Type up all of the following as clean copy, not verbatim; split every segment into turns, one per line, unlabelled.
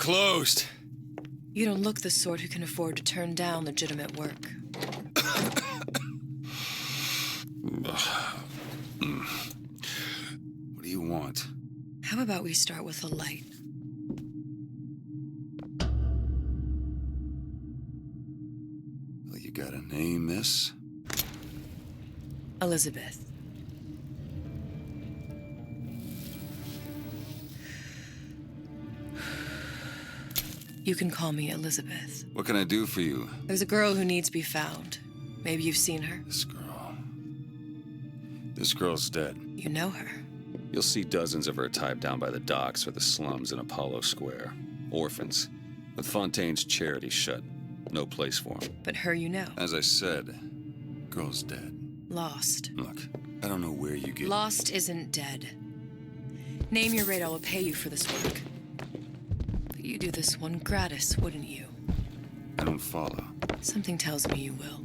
closed.
You don't look the sort who can afford to turn down legitimate work.
What do you want?
How about we start with a light?
Well, you gotta name this.
Elizabeth. You can call me Elizabeth.
What can I do for you?
There's a girl who needs to be found. Maybe you've seen her.
This girl's dead.
You know her.
You'll see dozens of her tied down by the docks or the slums in Apollo Square. Orphans. With Fontaine's charity shut. No place for them.
But her you know.
As I said, girl's dead.
Lost.
Look, I don't know where you get...
Lost isn't dead. Name your rate, I will pay you for this work. But you do this one gratis, wouldn't you?
I don't follow.
Something tells me you will.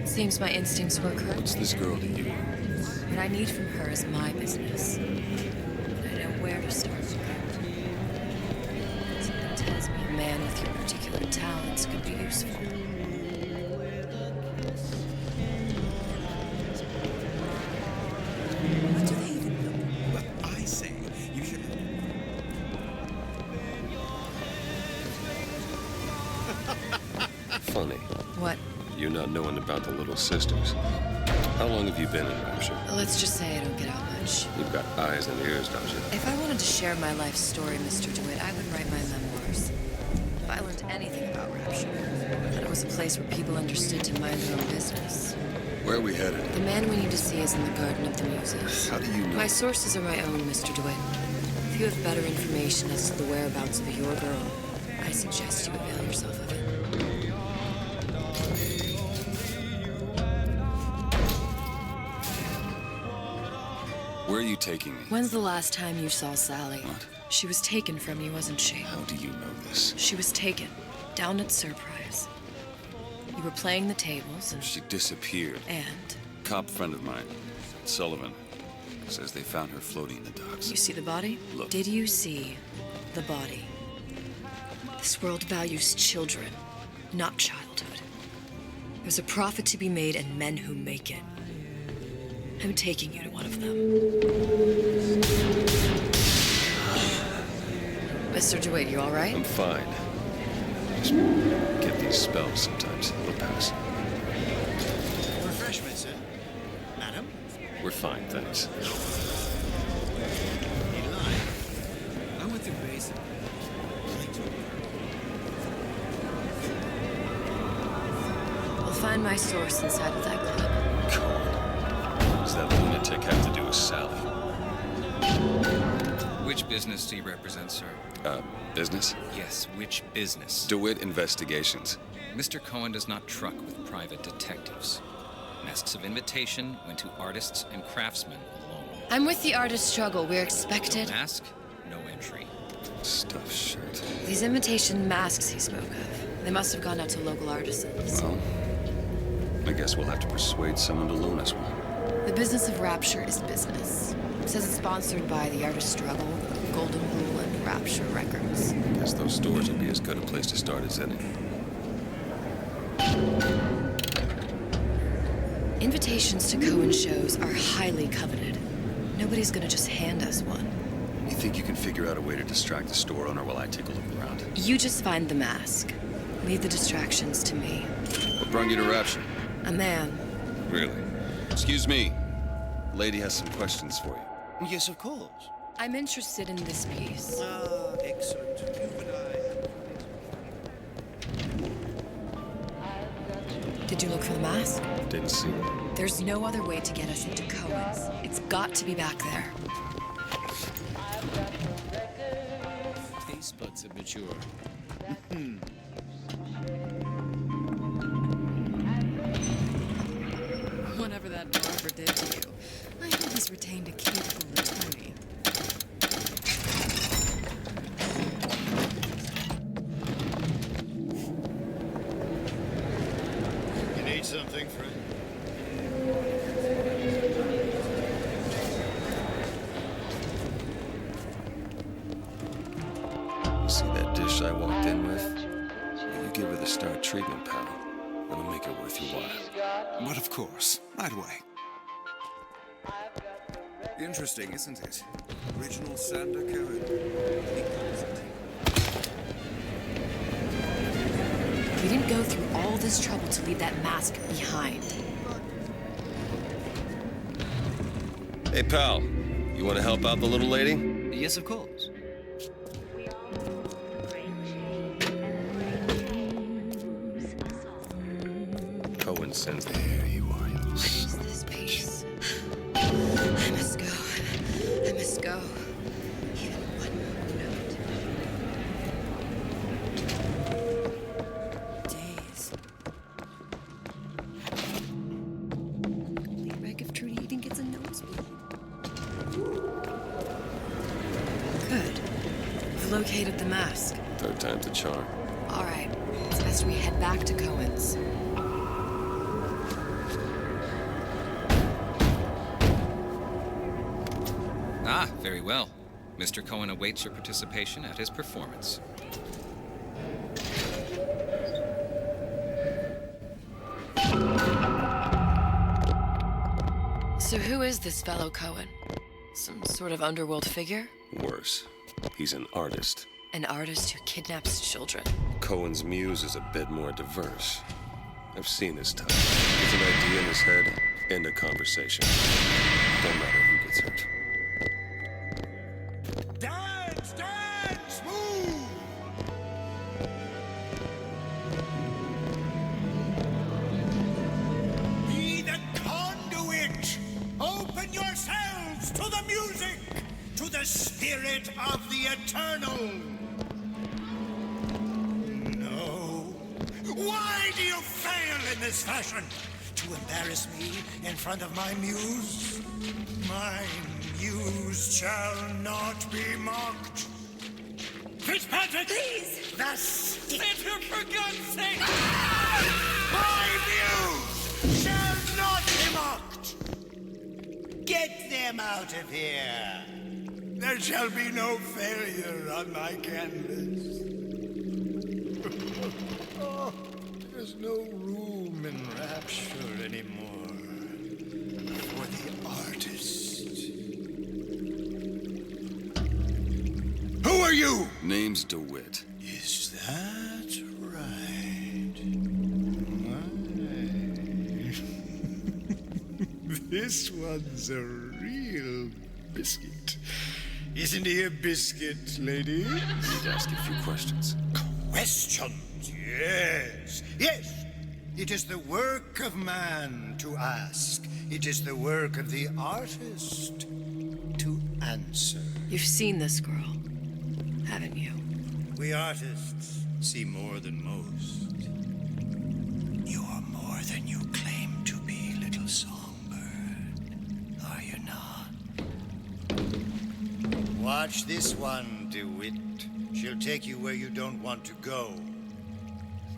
Seems my instincts were correct.
What's this girl to you?
What I need from her is my business. But I know where to start. Something tells me a man with your particular talents could be useful.
What do they even know? Well, I say you should...
Funny.
What?
You not knowing about the Little Sisters. How long have you been in Rapture?
Let's just say I don't get out much.
You've got eyes and ears, don't you?
If I wanted to share my life story, Mr. DeWitt, I would write my memoirs. If I learned anything about Rapture, that it was a place where people understood to mind their own business.
Where are we headed?
The man we need to see is in the Garden of the Muses.
How do you know?
My sources are my own, Mr. DeWitt. If you have better information as to the whereabouts of your girl, I suggest you avail yourself of it.
Where are you taking me?
When's the last time you saw Sally?
What?
She was taken from you, wasn't she?
How do you know this?
She was taken, down at Surprise. You were playing the tables and...
She disappeared.
And?
Cop friend of mine, Sullivan, says they found her floating in the docks.
You see the body?
Look.
Did you see the body? This world values children, not childhood. There's a profit to be made and men who make it. I'm taking you to one of them. Mr. DeWitt, you all right?
I'm fine. Just get these spells sometimes. It'll pass.
Refreshment, sir. Madam?
We're fine, thanks.
You lie. I went through basic.
We'll find my source inside of that club.
God. What does that lunatic have to do with Sally?
Which business do you represent, sir?
Business?
Yes, which business?
DeWitt Investigations.
Mr. Cohen does not truck with private detectives. Masks of invitation went to artists and craftsmen alone.
I'm with the artist struggle. We're expected.
Mask, no entry.
Stuffed shirt.
These imitation masks he spoke of. They must have gone out to local artisans.
Well, I guess we'll have to persuade someone to loan us one.
The business of Rapture is business. It says it's sponsored by the Artist Struggle, Golden Rule, and Rapture Records.
Guess those stores would be as good a place to start as any.
Invitations to Cohen shows are highly coveted. Nobody's gonna just hand us one.
You think you can figure out a way to distract the store owner while I take a look around?
You just find the mask. Leave the distractions to me.
What brought you to Rapture?
A man.
Really? Excuse me. Lady has some questions for you.
Yes, of course.
I'm interested in this piece.
Ah, excellent. You and I...
Did you look for the mask?
Didn't see one.
There's no other way to get us into Cohen's. It's got to be back there.
Taste buds are mature.
Whatever that barber did to you, I hope he's retained a capable attorney.
morning, friend.
You see that dish I walked in with? Well, you give her the star treatment, pal. That'll make it worth your while.
But of course, right away. Interesting, isn't it? Original Sander Cohen.
We didn't go through all this trouble to leave that mask behind.
Hey, pal. You want to help out the little lady?
Yes, of course.
Cohen sends there you are.
What is this piece? I must go. I must go. Even one note. Days. Complete wreck if Trudy even gets a nosebleed. Good. We've located the mask.
Third time's the charm.
All right. It's best we head back to Cohen's.
Ah, very well. Mr. Cohen awaits your participation at his performance.
So who is this fellow Cohen? Some sort of underworld figure?
Worse. He's an artist.
An artist who kidnaps children.
Cohen's muse is a bit more diverse. I've seen his type. Gets an idea in his head, end a conversation. Don't matter who gets hurt.
Dance, dance, move! Be the conduit! Open yourselves to the music, to the spirit of the eternal! No. Why do you fail in this fashion? To embarrass me in front of my muse? My muse shall not be mocked. Fitzpatrick! Please! The stick! For God's sake! My muse shall not be mocked! Get them out of here! There shall be no failure on my canvas. Oh, there's no room in rapture anymore for the artist. Who are you?
Name's DeWitt.
Is that right? This one's a real biscuit. Isn't he a biscuit, lady?
Need to ask you a few questions.
Questions, yes. Yes, it is the work of man to ask. It is the work of the artist to answer.
You've seen this girl, haven't you?
We artists see more than most. You are more than you claim to be, little songbird. Are you not? Watch this one, DeWitt. She'll take you where you don't want to go.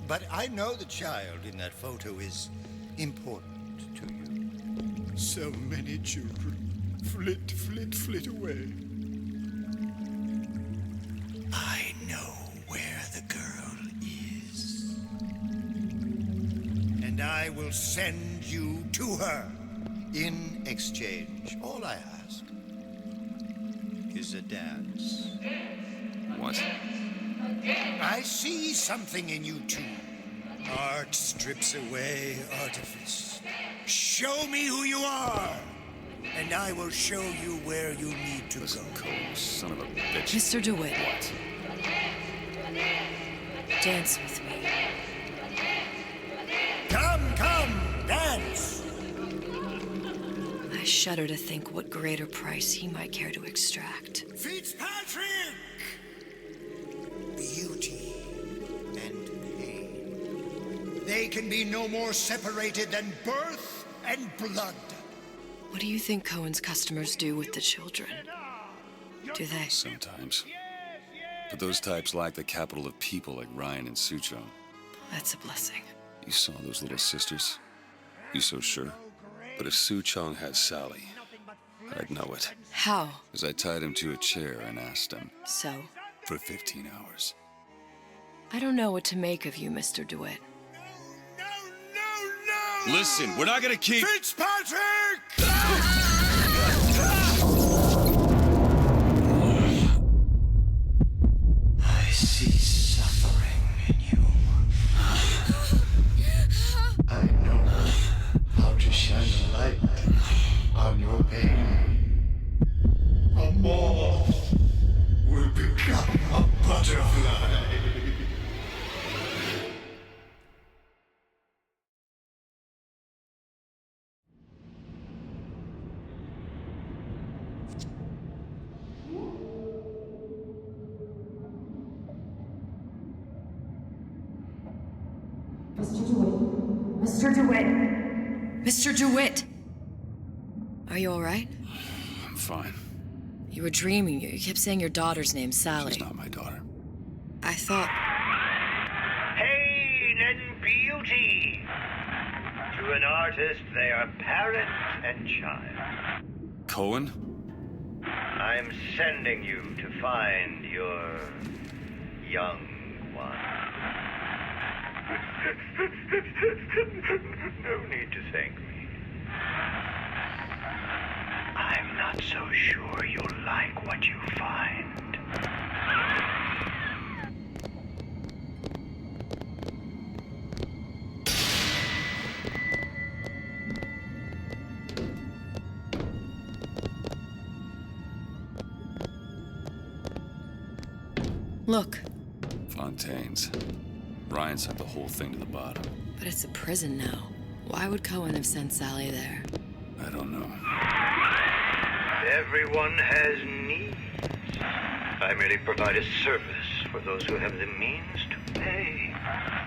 But I know the child in that photo is important to you. So many children flit, flit, flit away. I know where the girl is. And I will send you to her. In exchange, all I ask is a dance.
What?
I see something in you two. Art strips away artifice. Show me who you are, and I will show you where you need to
Listen,
go.
Cole, son of a bitch.
Mr. DeWitt.
What?
Dance with me.
Come, come, dance!
I shudder to think what greater price he might care to extract.
Fitzpatrick! Beauty and pain. They can be no more separated than birth and blood.
What do you think Cohen's customers do with the children? Do they?
Sometimes. But those types lack the capital of people like Ryan and Sutron.
That's a blessing.
You saw those little sisters? You so sure? But if Su Chong had Sally, I'd know it.
How?
As I tied him to a chair and asked him.
So?
For 15 hours.
I don't know what to make of you, Mr. DeWitt.
No!
Listen, we're not gonna keep...
Fitzpatrick! I see suffering in you. I know how to shine a light on your pain. A moth will become a butterfly.
Mr. DeWitt! Mr. DeWitt! Are you all right?
I'm fine.
You were dreaming. You kept saying your daughter's name, Sally.
She's not my daughter.
I thought...
Pain and beauty. To an artist, they are parent and child.
Cohen?
I'm sending you to find your young one. No need to thank me. I'm not so sure you'll like what you find.
Look.
Fontaine's. Ryan sent the whole thing to the bottom.
But it's a prison now. Why would Cohen have sent Sally there?
I don't know.
Everyone has needs. I merely provide a service for those who have the means to pay.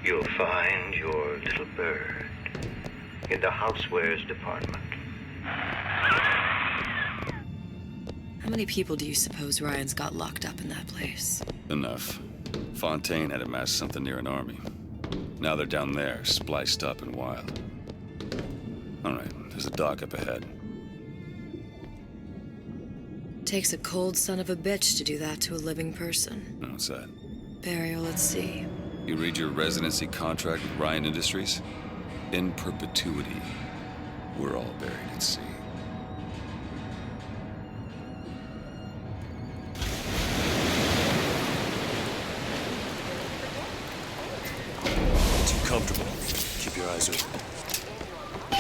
You'll find your little bird in the housewares department.
How many people do you suppose Ryan's got locked up in that place?
Enough. Fontaine had amassed something near an army. Now they're down there, spliced up and wild. All right, there's a dock up ahead.
Takes a cold son of a bitch to do that to a living person.
What's that?
Burial at sea.
You read your residency contract with Ryan Industries? In perpetuity, we're all buried at sea.
Too comfortable. Keep your eyes open.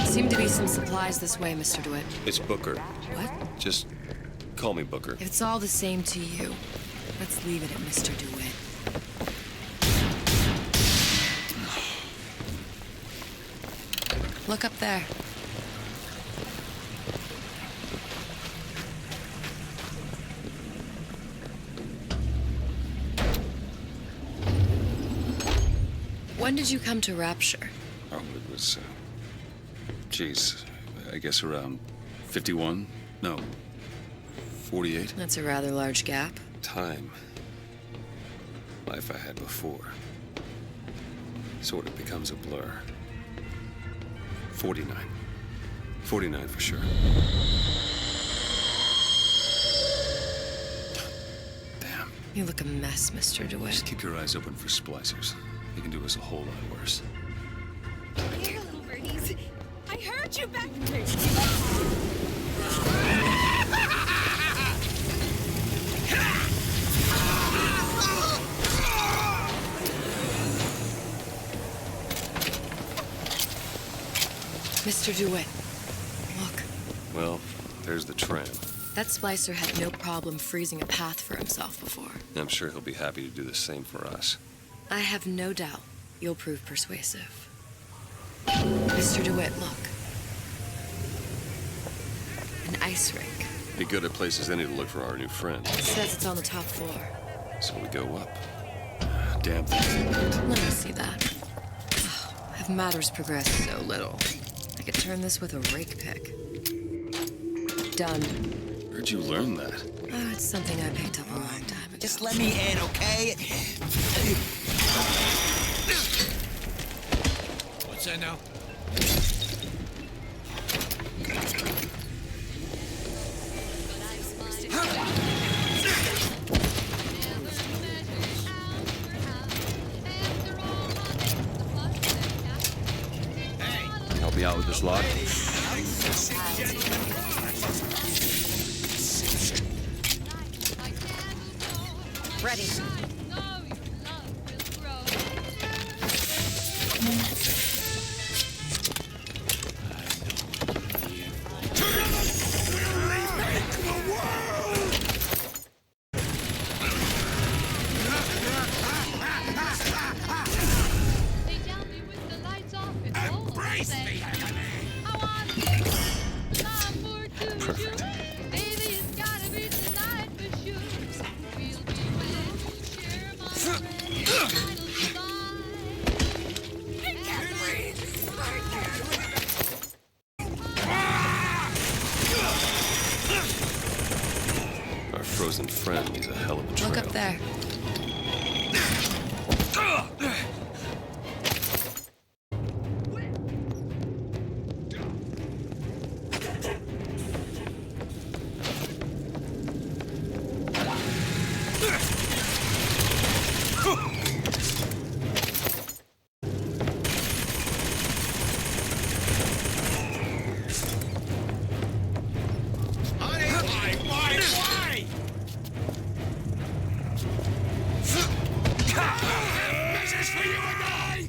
Seem to be some supplies this way, Mr. DeWitt.
It's Booker.
What?
Just call me Booker.
If it's all the same to you, let's leave it at Mr. DeWitt. Look up there. When did you come to Rapture?
Oh, it was, geez, I guess around 51? No, 48?
That's a rather large gap.
Time. Life I had before. Sort of becomes a blur. 49. 49 for sure. Damn.
You look a mess, Mr. DeWitt.
Just keep your eyes open for splicers. They can do us a whole lot worse.
Here, little birdies. I heard you back there.
Mr. DeWitt, look.
Well, there's the tram.
That splicer had no problem freezing a path for himself before.
I'm sure he'll be happy to do the same for us.
I have no doubt you'll prove persuasive. Mr. DeWitt, look. An ice rink.
Be good at places any to look for our new friend.
It says it's on the top floor.
So we go up. Damn thing.
Let me see that. Oh, have matters progressed so little? I could turn this with a rake pick. Done.
Where'd you learn that?
Oh, it's something I picked up a long time ago.
Just let me in, okay?
What's that now?
me out with this lock?
Ready.
Perfect. Our frozen friend needs a hell of a trail.
Look up there.
Why? Message for you and I!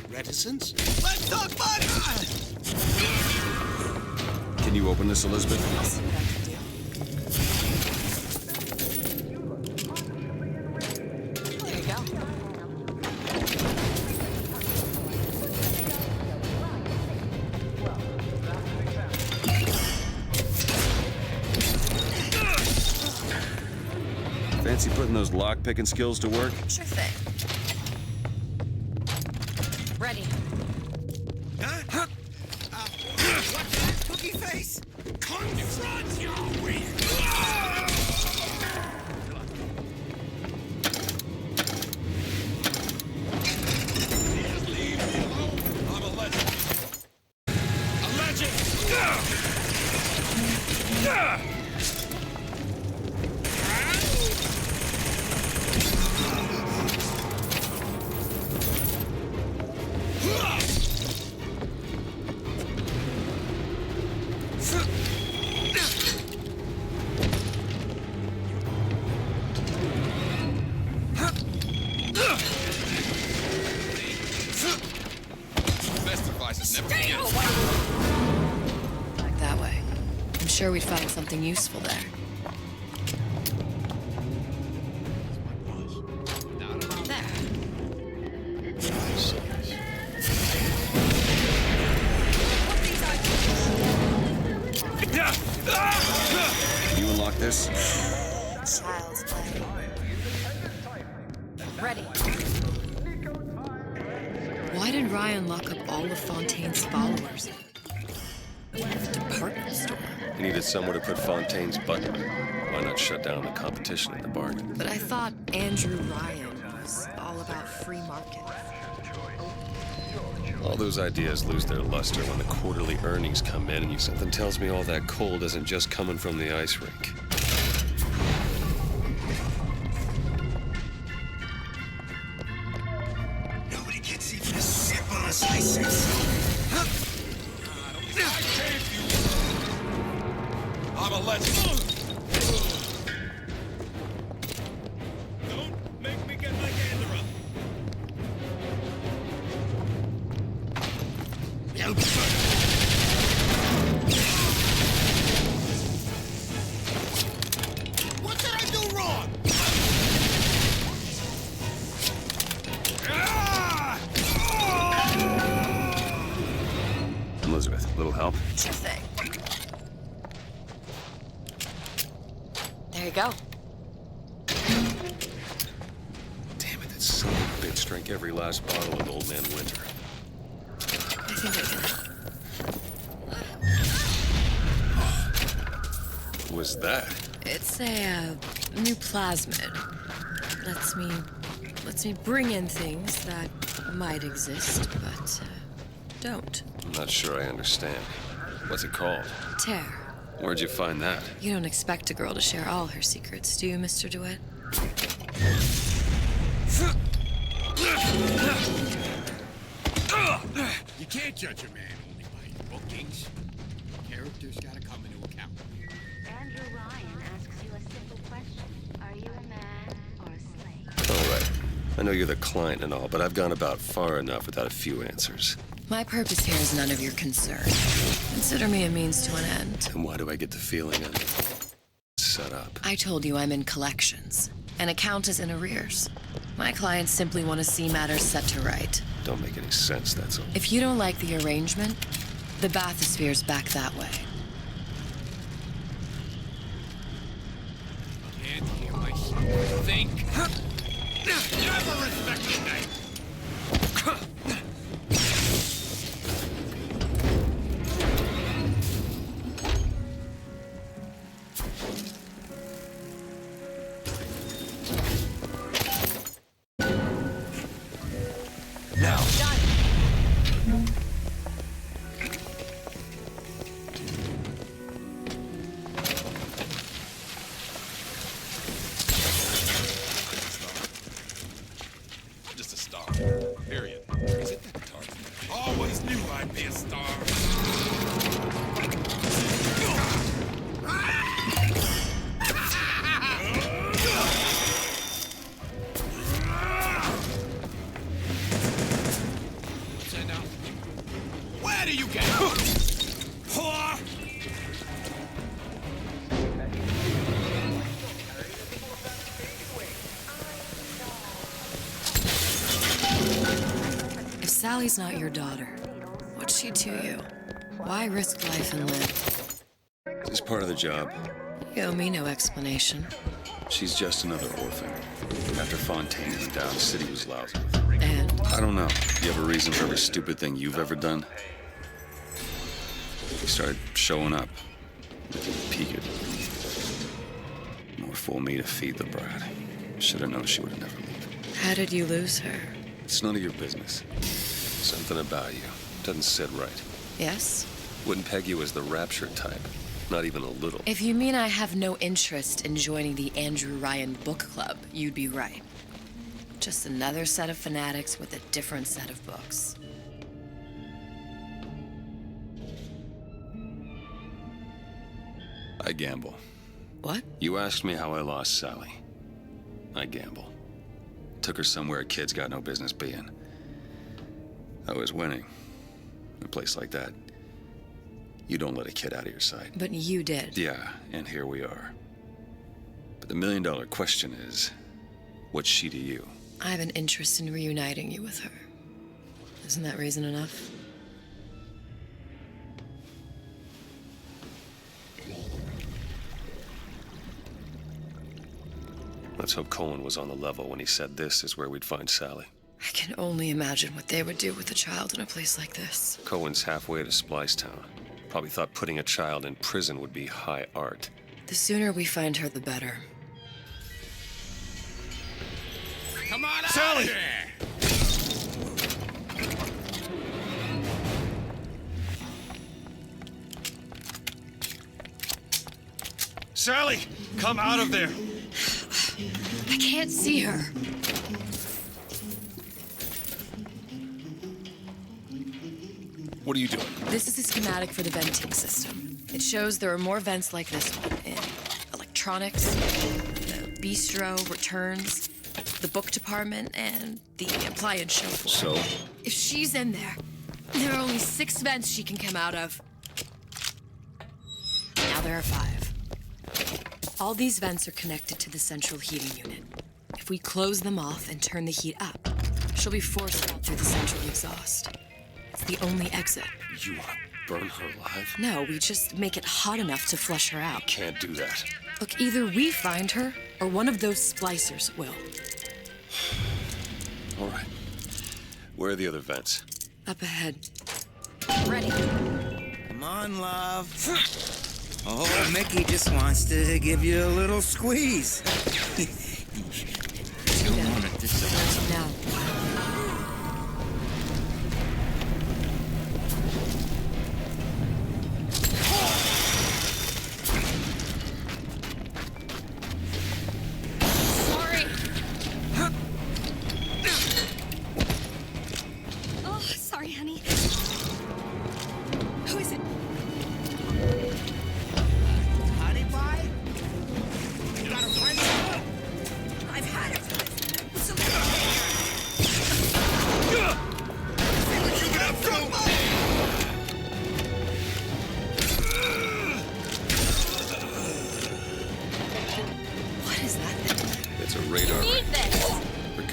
Reticence? Let's talk money!
Can you open this, Elizabeth?
I'll see what I can do. There you go.
Fancy putting those lock-picking skills to work?
Sure thing. Ready.
What's that, cookie face? Confront your weak! Leave me alone. I'm a legend. A legend!
Like that way. I'm sure we'd find something useful there. There.
Can you unlock this?
Child's play. Ready. Why did Ryan lock up all of Fontaine's followers? Department store.
He needed somewhere to put Fontaine's button. Why not shut down the competition in the bargain?
But I thought Andrew Ryan was all about free market.
All those ideas lose their luster when the quarterly earnings come in, and you something tells me all that coal isn't just coming from the ice rink.
Nobody gets even as simple as I say so. I'm a legend. Don't make me get my gander up. What did I do wrong?
Elizabeth, little help?
Sure thing. There you go.
Damn it, that son of a bitch drank every last bottle of Old Man Winter.
I think I did.
What was that?
It's a new plasmid. Lets me lets me bring in things that might exist, but don't.
I'm not sure I understand. What's it called?
Tear.
Where'd you find that?
You don't expect a girl to share all her secrets, do you, Mr. DeWitt?
You can't judge a man only by his bookings. Character's gotta come into account.
Andrew Ryan asks you a simple question. Are you a man or a slave?
All right. I know you're the client and all, but I've gone about far enough without a few answers.
My purpose here is none of your concern. Consider me a means to an end.
And why do I get the feeling I'm set up?
I told you I'm in collections. An account is in arrears. My clients simply want to see matters set to right.
Don't make any sense, that's all.
If you don't like the arrangement, the bathysphere's back that way.
Can't hear myself think. Never respect your name.
Period. Is it that Tarzan?
Always knew I'd be a star. What's that now? Where do you get?
If Sally's not your daughter, what's she to you? Why risk life and limb?
Is this part of the job?
You owe me no explanation.
She's just another orphan. After Fontaine went down, the city was lousy.
And?
I don't know. You have a reason for every stupid thing you've ever done? You started showing up. Peeked. More fool me to feed the brat. Should have known she would have never leave.
How did you lose her?
It's none of your business. Something about you doesn't sit right.
Yes?
Wouldn't peg you as the rapture type. Not even a little.
If you mean I have no interest in joining the Andrew Ryan book club, you'd be right. Just another set of fanatics with a different set of books.
I gamble.
What?
You asked me how I lost Sally. I gamble. Took her somewhere kids got no business being. I was winning. In a place like that, you don't let a kid out of your sight.
But you did.
Yeah, and here we are. But the million-dollar question is, what's she to you?
I have an interest in reuniting you with her. Isn't that reason enough?
Let's hope Cohen was on the level when he said this is where we'd find Sally.
I can only imagine what they would do with a child in a place like this.
Cohen's halfway to Splicetown. Probably thought putting a child in prison would be high art.
The sooner we find her, the better.
Come on out
Sally!
here!
Sally! Come out of there!
I can't see her.
What are you doing?
This is a schematic for the venting system. It shows there are more vents like this one in electronics, the bistro, returns, the book department, and the appliance show floor.
So?
If she's in there are only 6 vents she can come out of. Now there are 5. All these vents are connected to the central heating unit. If we close them off and turn the heat up, she'll be forced out through the central exhaust. It's the only exit.
You want to burn her alive?
No, we just make it hot enough to flush her out.
Can't do that.
Look, either we find her, or one of those splicers will.
All right. Where are the other vents?
Up ahead.
Ready. Come on, love. Oh, Mickey just wants to give you a little squeeze. You want to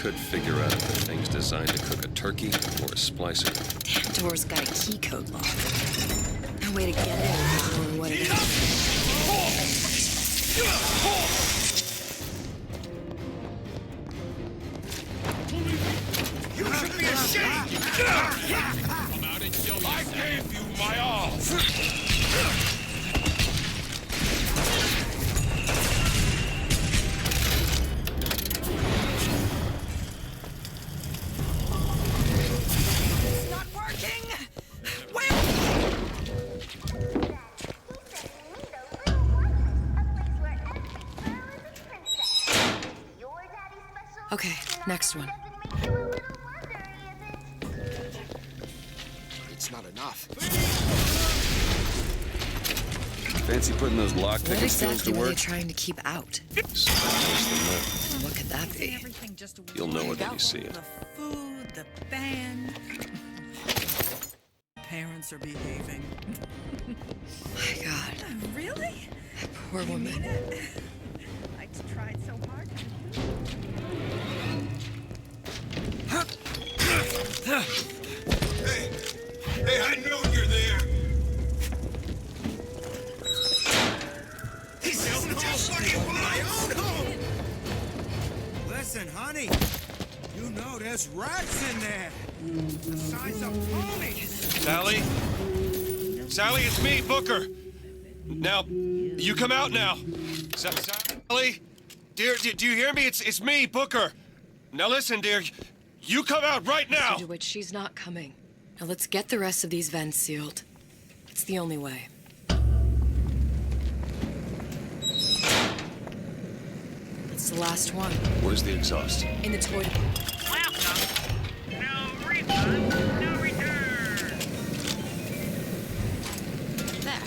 could figure out if the thing's designed to cook a turkey or a splicer.
Damn door's got a key code lock. No way to get in without knowing what it is.
You should be ashamed!
Come out and show yourself.
I gave you my all!
It's not working! Where?
Okay, next one.
It's not enough.
Fancy putting those
What
lockpicking skills
exactly
to
were they
work?
trying to keep out? What could that be?
You'll know it when you see it.
The food, the band. Parents are behaving.
My God.
Really?
That poor woman.
I tried so hard.
Hey, I know you're there! He's no fucking my own home!
Listen, honey. You know there's rats in there. The size of ponies.
Sally? Sally, it's me, Booker. Now, you come out now. Sally? Dear, do you hear me? It's me, Booker. Now listen, dear. You come out right now!
To which she's not coming. Now let's get the rest of these vents sealed. It's the only way. It's the last one.
Where's the exhaust?
In the toy department.
No refund, no return.
There.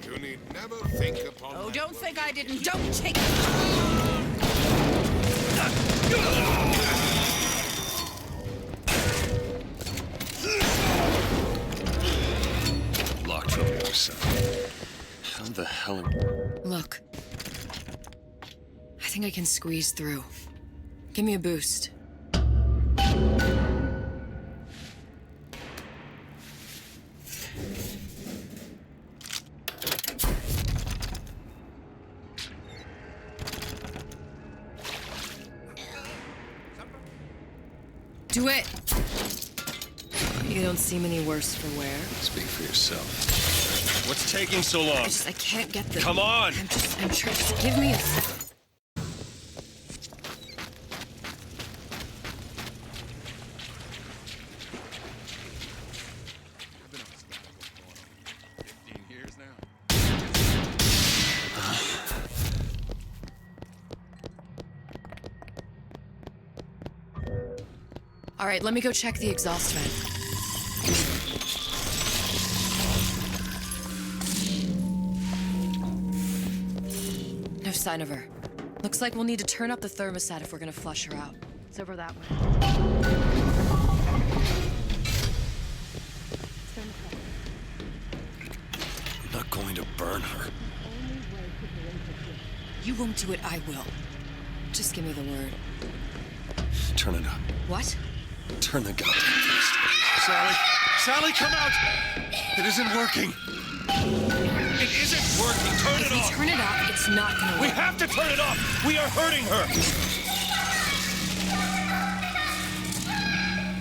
You need never think upon.
Oh, don't think I didn't. Don't take.
Locked from the other side. How the hell?
Look. I think I can squeeze through. Give me a boost. Do it! You don't seem any worse for wear.
Speak for yourself. What's taking so long?
I can't get the...
Come on!
I'm trying to... Give me a...
I've been on sabbatical for 15 years now.
All right, let me go check the exhaust vent. No sign of her. Looks like we'll need to turn up the thermostat if we're gonna flush her out. It's over that way.
I'm not going to burn her.
You won't do it, I will. Just give me the word.
Turn it up.
What?
Turn the goddamn beast. Sally! Sally, come out! It isn't working. It isn't working. Turn it off.
If we turn it off, it's not gonna work.
We have to turn it off. We are hurting her.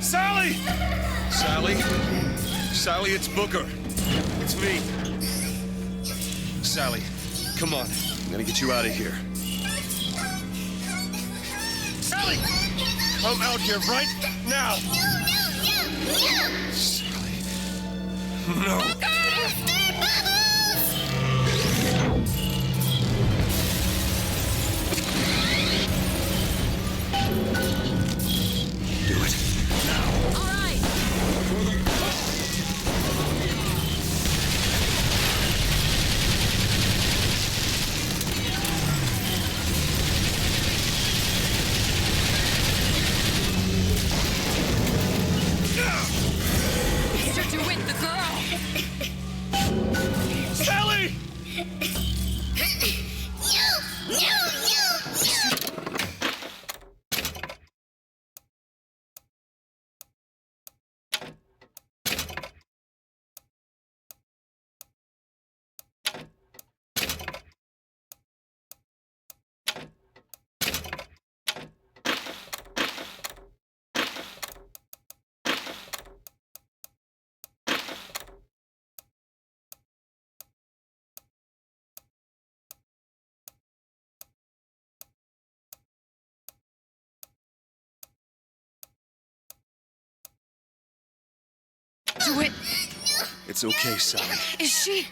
Sally! Sally? Sally, it's Booker. It's me. Sally, come on. I'm gonna get you out of here. Sally! Come out here right now! Sally. No. Do it. Now.
All right. Mr. DeWitt, the girl! do it.
It's okay, Sally.
Is she?